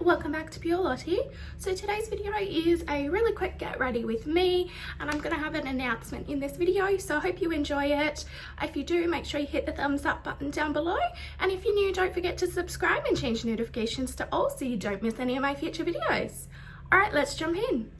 welcome back to Pure Lottie. So today's video is a really quick get ready with me, and I'm going to have an announcement in this video, so I hope you enjoy it. If you do, make sure you hit the thumbs up button down below, and if you're new, don't forget to subscribe and change notifications to all so you don't miss any of my future videos. Alright, let's jump in.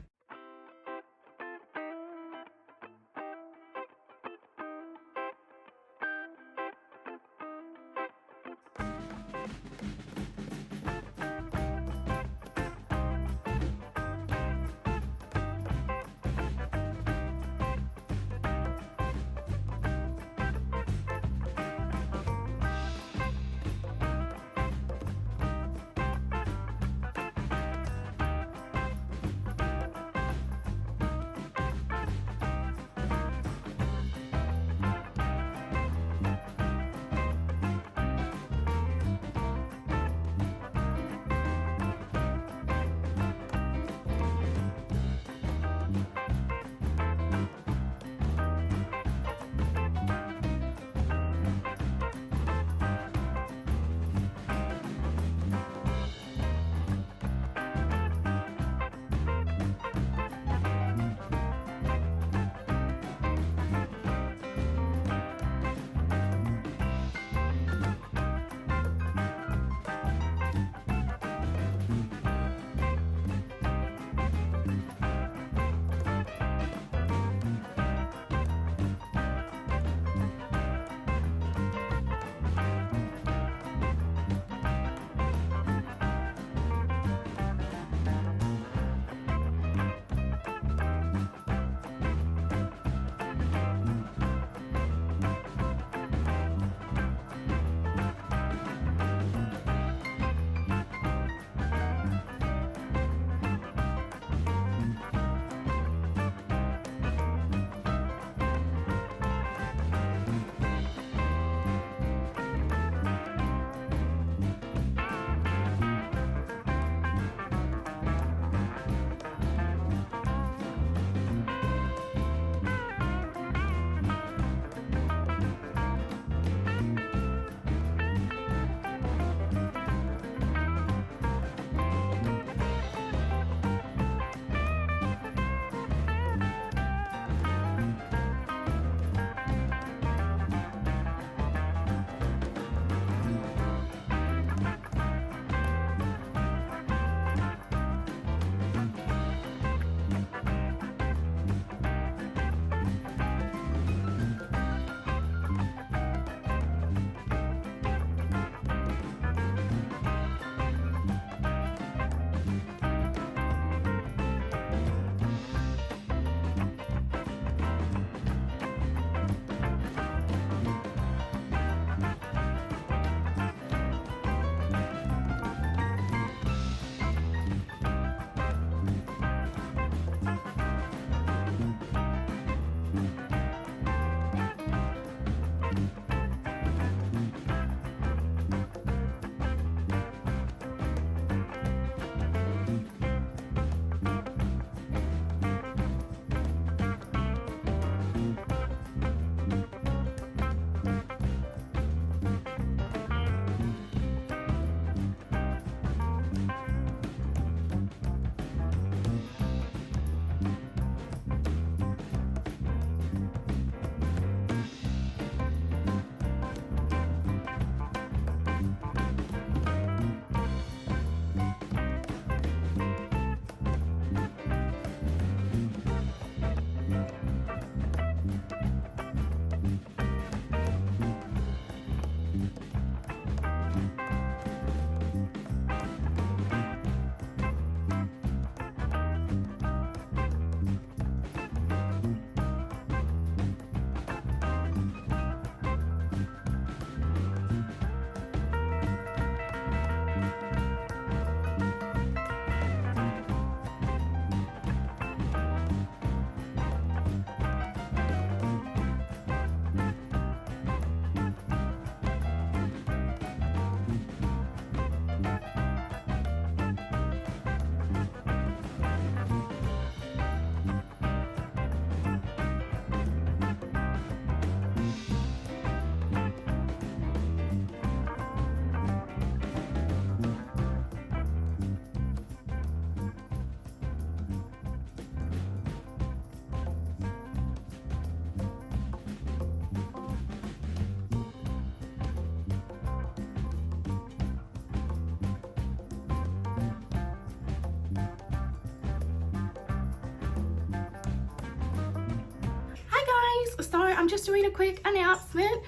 So I'm just doing a quick announcement.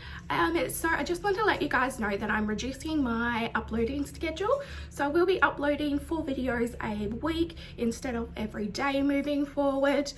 So I just want to let you guys know that I'm reducing my uploading schedule. So I will be uploading 4 videos a week instead of every day moving forward.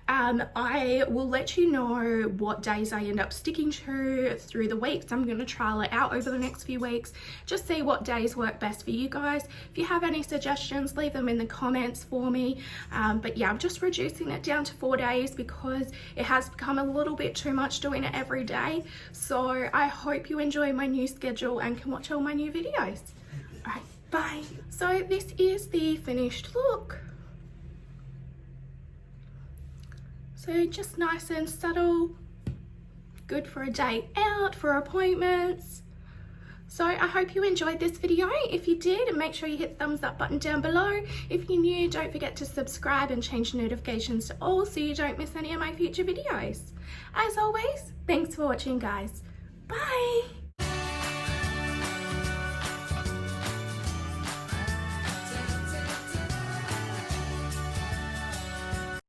I will let you know what days I end up sticking to through the weeks. I'm going to trial it out over the next few weeks, just see what days work best for you guys. If you have any suggestions, leave them in the comments for me. But yeah, I'm just reducing it down to 4 days because it has become a little bit too much doing it every day. So I hope you enjoy my new schedule and can watch all my new videos. All right, bye. So this is the finished look. So just nice and subtle, good for a day out, for appointments. So I hope you enjoyed this video. If you did, make sure you hit the thumbs up button down below. If you're new, don't forget to subscribe and change notifications to all so you don't miss any of my future videos. As always, thanks for watching, guys. Bye.